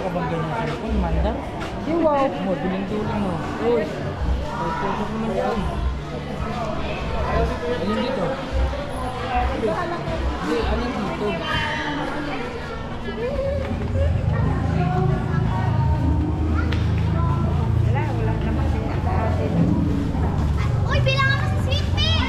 ka bang ganyan cellphone, Manda? Yung wow. Mo, duling-duling mo. Uy. Tusok naman yan. Alin dito? Hindi, alin dito? Wala naman din. Uy, bilangan mo sa sweet pea!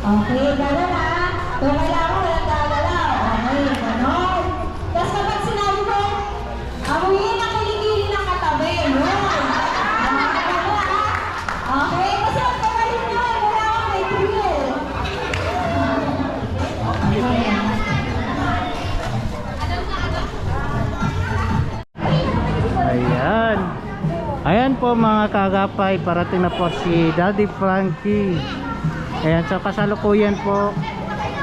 Okay, gano'n ha. So, kailangan walang gagalaw. Okay, gano'n. Tapos kapag sinabi mo, amuyin ang kilikili ng katabi. Yun. Gano'n ha. Okay, kasi ang pagaling nyo, wala akong may thrill. Ayan. Ayan po mga kagapay, parating na po si Daddy Frankie. Ayan, so kasalukuyan po.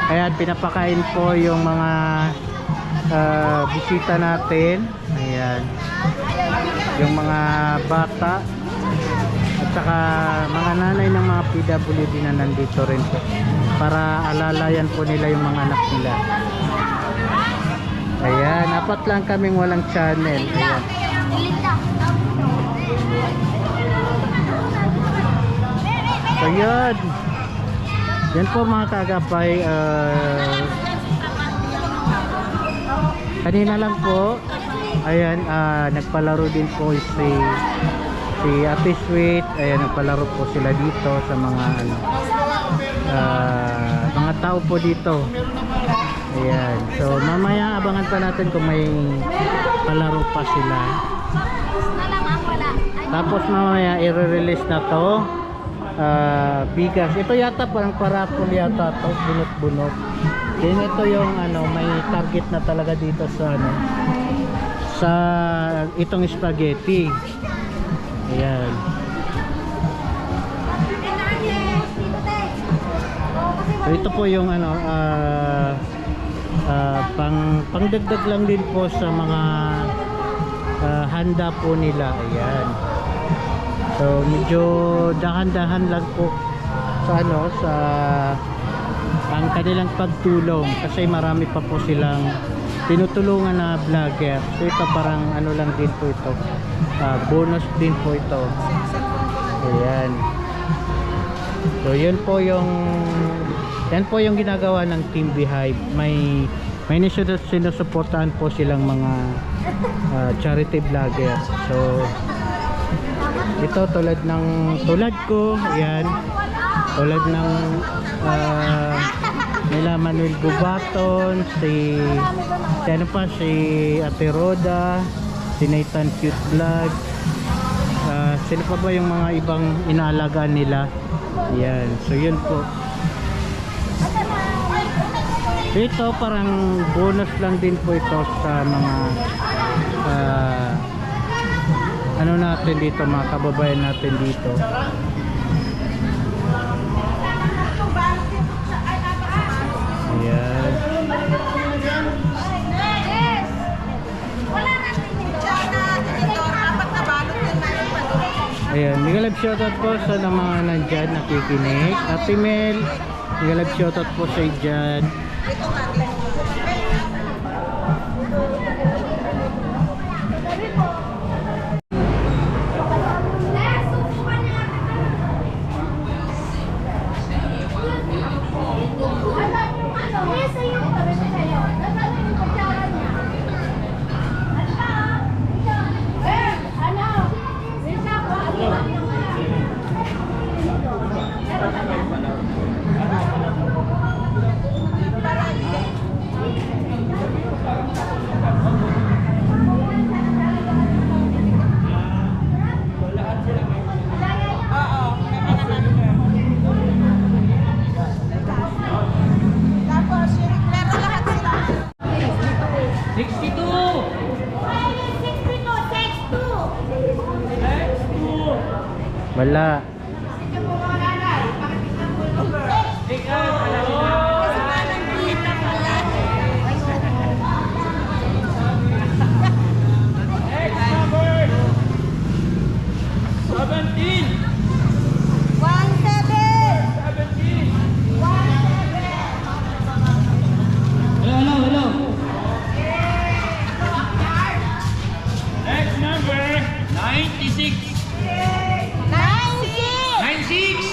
Ayan, pinapakain po yung mga bisita natin. Ayan. Yung mga bata. At saka mga nanay ng mga PWD na nandito rin po. Para alalayan po nila yung mga anak nila. Ayan, apat lang kaming walang channel. Ayan. So yun. Yan po mga kagapay. Kanina lang po. Ayan, nagpalaro din po si Ate Sweet. Ayan, nagpalaro po sila dito sa mga mga tao po dito. Ayan. So mamaya abangan pa natin kung may palaro pa sila. Tapos mamaya i-release na to. Bigas. Ito yata parang parapol yata to, bunot-bunot. Then ito yung may target na talaga dito sa sa itong spaghetti. Ayan. So ito po yung pangdagdag lang din po sa mga handa po nila. Ayan. So medyo dahan-dahan lang po sa sa ang kanilang pagtulong kasi marami pa po silang tinutulungan na vlogger. So ito parang lang din po ito. Bonus din po ito. Ayan. So yan po yung ginagawa ng Team Beehive. May sinusuportahan po silang mga charity vlogger. So ito tulad ko, ayan, tulad ng nila Manuel Gubaton, si Ate Roda, si Nathan Cute Vlog, sila pa ba yung mga ibang inaalagaan nila. Ayan, so yun po. Ito parang bonus lang din po ito sa mga natin dito, mga kababayan natin dito. Ayan. Ayan, mega live shoutout po sa mga nandyan nakikinig. Happy Mel, mega live shoutout po sa dyan. Wala. Next number 96. 96.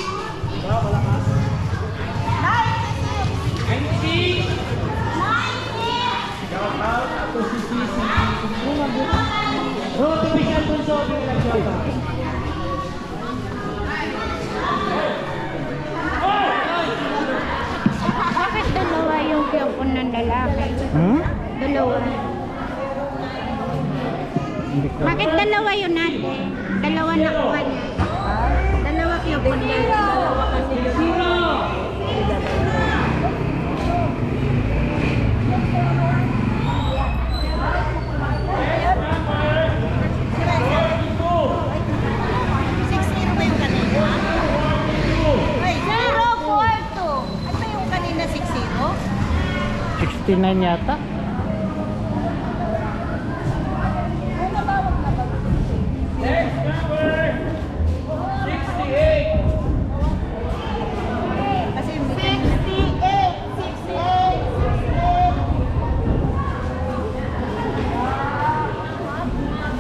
lalaki. Hmm? Dalawa. Hindi ko. Bakit dalawa yun ate? Dalawa na kuha niya. Dalawa kinuha niya. Dalawa kasi yun. Ano yung kanina 6-0? 69 yata. Next number 68. Kasi 68.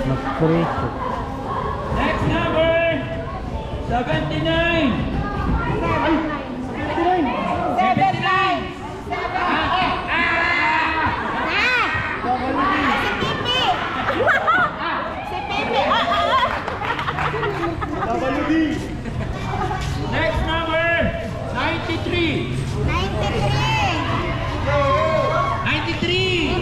Nag-preso. Next number 79. 79. Next number 93. 93.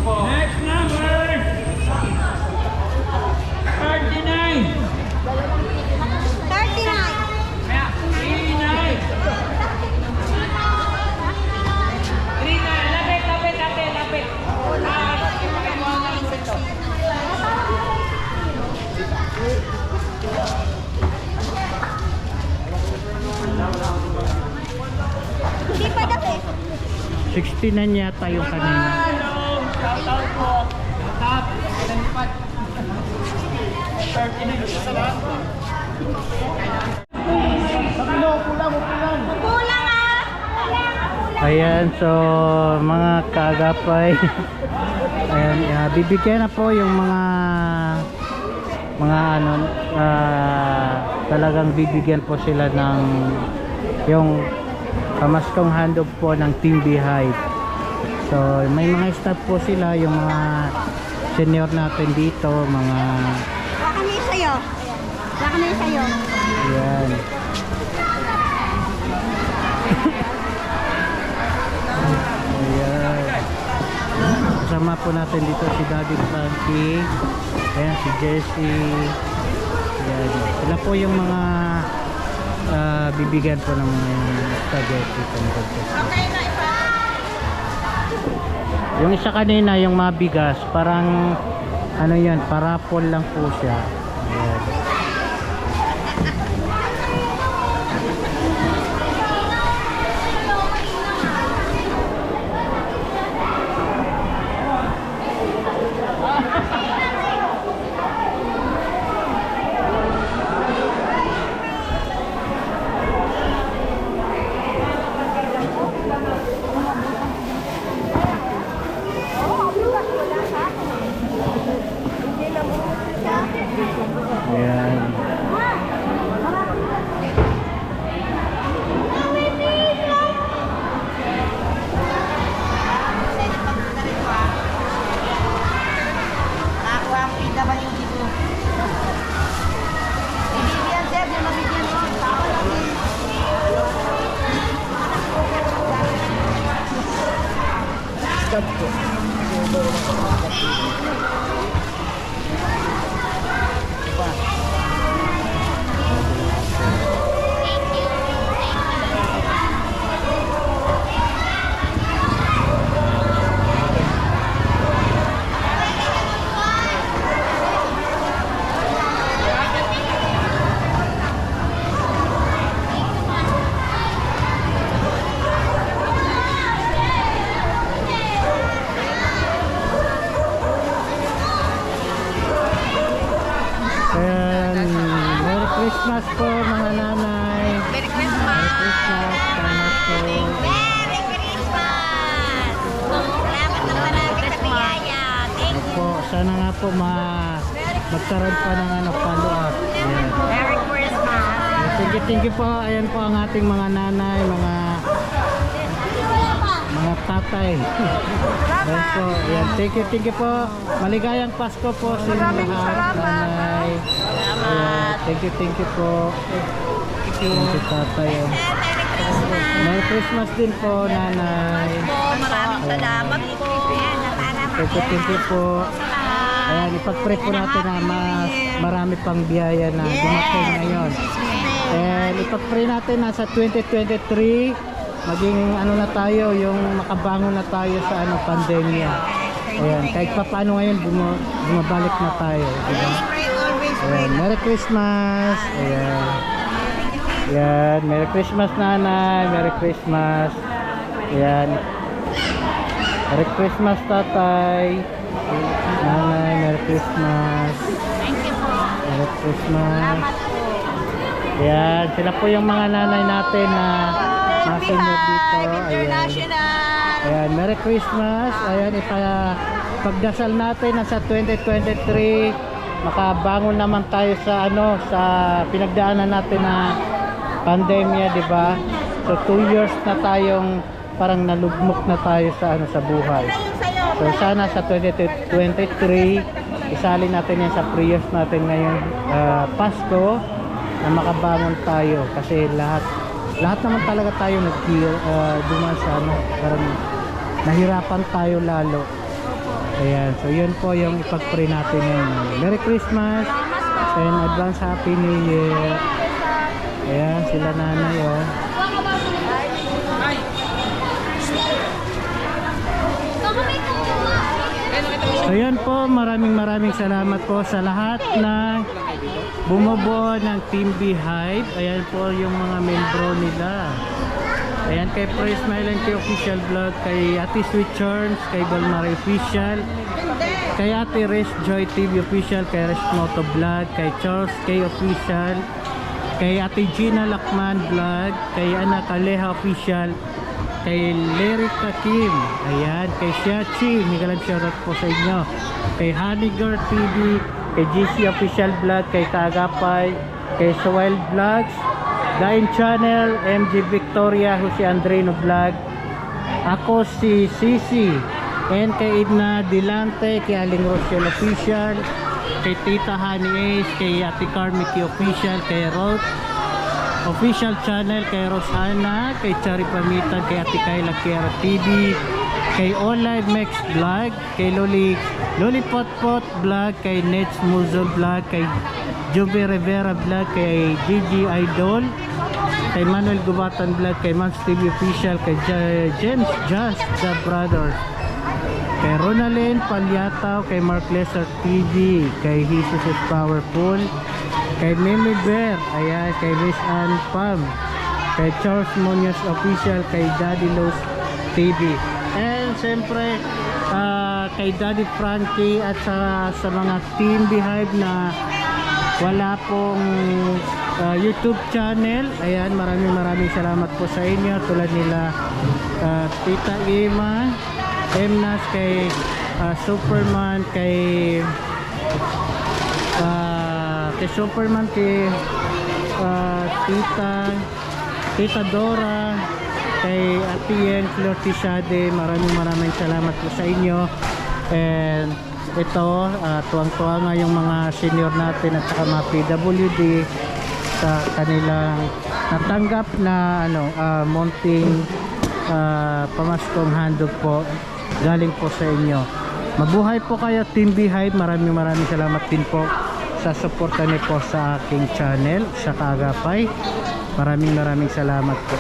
Next number 39. 69 yata yung kanina. Shoutout po. Top. Lipat. 39. Ayan, so mga kaagapay. Ayan, bibigyan na po yung mga ano, talagang bibigyan po sila ng yung pamaskong handog po ng Team Beehive. So may mga staff po sila, yung mga senior natin dito, mga ayan. Ayan. Kasama po natin dito si Daddy Frankie, ayan, si Jessie. Ayan. Sila po yung mga bibigyan po ng mga spaghetti. Yung isa kanina, yung mabigas, parang ano yan, parapol lang po siya. Ayan. Ayan. Nakakuha ang PWD ko. Ibigyan sir, yung mabigyan ko. Ayan. Merry Christmas po mga nanay. Merry Christmas! Merry Christmas. Salamat po. Merry Christmas! Salamat na marami sa biyaya. Thank you. Po, sana nga po magkaroon pa ng ano, follow-up. Ayan. Merry Christmas! Thank you po. Ayan po ang ating mga nanay, mga mga tatay. Ayan po. Ayan. Thank you po. Maligayang Pasko po sa inyo lahat. Nanay. Ayan. Thank you po. Thank you tatay. Ayan. Merry Christmas din po, nanay. Maraming salamat po. Thank you po. Ayan, ipag-pray po natin na mas marami pang biyaya na dumating ngayon. And ipag-pray natin na sa 2023 maging ano na tayo, yung makabangon na tayo sa pandemya. Ayan, kahit pa paano ngayon bumabalik na tayo, diba? Ayan, Merry Christmas. Ayan. Ayan, Merry Christmas nanay, Merry Christmas. Ayan. Merry Christmas tatay. Nanay, Merry Christmas. Thank you po. Merry Christmas. Salamat po. Ayan, sila po yung mga nanay natin na mga senior dito. Ayan. Ayan, Merry Christmas. Ayan, pagdasal natin na sa 2023 makabangon naman tayo sa sa pinagdaanan natin na pandemya, di ba? So 2 years na tayong parang nalugmok na tayo sa buhay. So sana sa 2023 isalin natin yan sa prayers natin ngayon Pasko na makabangon tayo kasi lahat naman talaga tayo duman sa parang nahirapan tayo lalo. Ayan, so yun po yung ipag-pray natin ngayon. Merry Christmas and advance Happy New Year. Ayan, sila nanay So yan po, maraming salamat po sa lahat na bumubuo ng Team Beehive. Ayan po yung mga membro nila. Ayan, kay Praise Smile and kay Official Vlog, kay Ate Sweet Charms, kay Balmari Official, kay Ate Res Joy TV Official, kay Res Moto Vlog, kay Charles K Official, kay Ate Gina Lakman Vlog, kay Ana Kaleha Official, kay Lyrica Kim, ayan, kay Shiachi, migalang shoutout po sa inyo, kay Honeygar TV, kay GC Official Vlog, kay Kaagapay, kay Wild Vlogs, Dain Channel, MG Victoria, Jose Andrino Vlog, ako si Sisi, and kay Edna Dilante, kay Aling Rochelle Official, kay Tita Honey Ace, kay Ate Carmicky Official, kay Roth Official Channel, kay Rosana, kay Chari Pamitan, kay Ate Kayla Kiara TV, kay Olive Max Vlog, kay Lollipotpot Vlog, kay Nets Muzo Vlog, kay Joby Rivera Vlog, kay Gigi Idol, kay Manuel Gubatan Vlog, kay Mans TV Official, kay James Just The Brothers, kay Ronalyn Palyataw, kay Mark Lesser TV, kay Jesus is Powerful, kay Mimi Bear, ayan, kay Miss Ann Pam, kay Charles Munoz Official, kay Daddy Los TV, and siyempre kay Daddy Frankie at sa mga Team Beehive na wala pong YouTube channel. Ayan, maraming salamat po sa inyo, tulad nila Tita Ima Emnas, kay Superman, kay Superman, kay Tita Dora, kay Atien Flor Tishade. Maraming salamat po sa inyo. And ito, tuwang-tuwa nga yung mga senior natin at saka mga PWD sa kanilang natanggap na munting pamaskong handog po galing po sa inyo. Mabuhay po kayo, Team Beehive. Maraming salamat din po sa suporta niyo po sa aking channel sa Kaagapay. Maraming salamat po.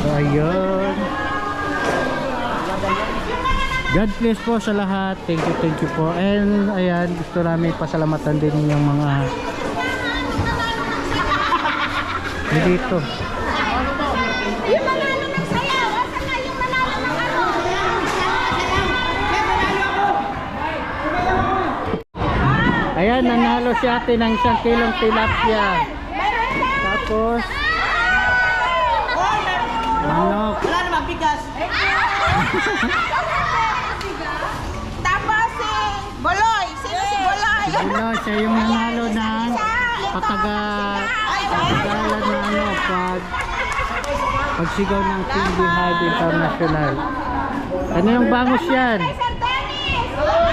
So ayun, God bless po sa lahat. Thank you po. And ayan, gusto namin pasalamatan din yung mga dito. Yung manalo ng sayaw, asa nga yung manalo ng Ayan, nanalo si ate ng 1 kilong tilapia. Tapos manok. Wala naman bigas. Tapos si Boloy. Sino si Boloy? Bulo, siya yung nanalo ng patagalan na pag Pagsigaw ng Team Behind International. Ano yung bangos yan? Sir Dennis!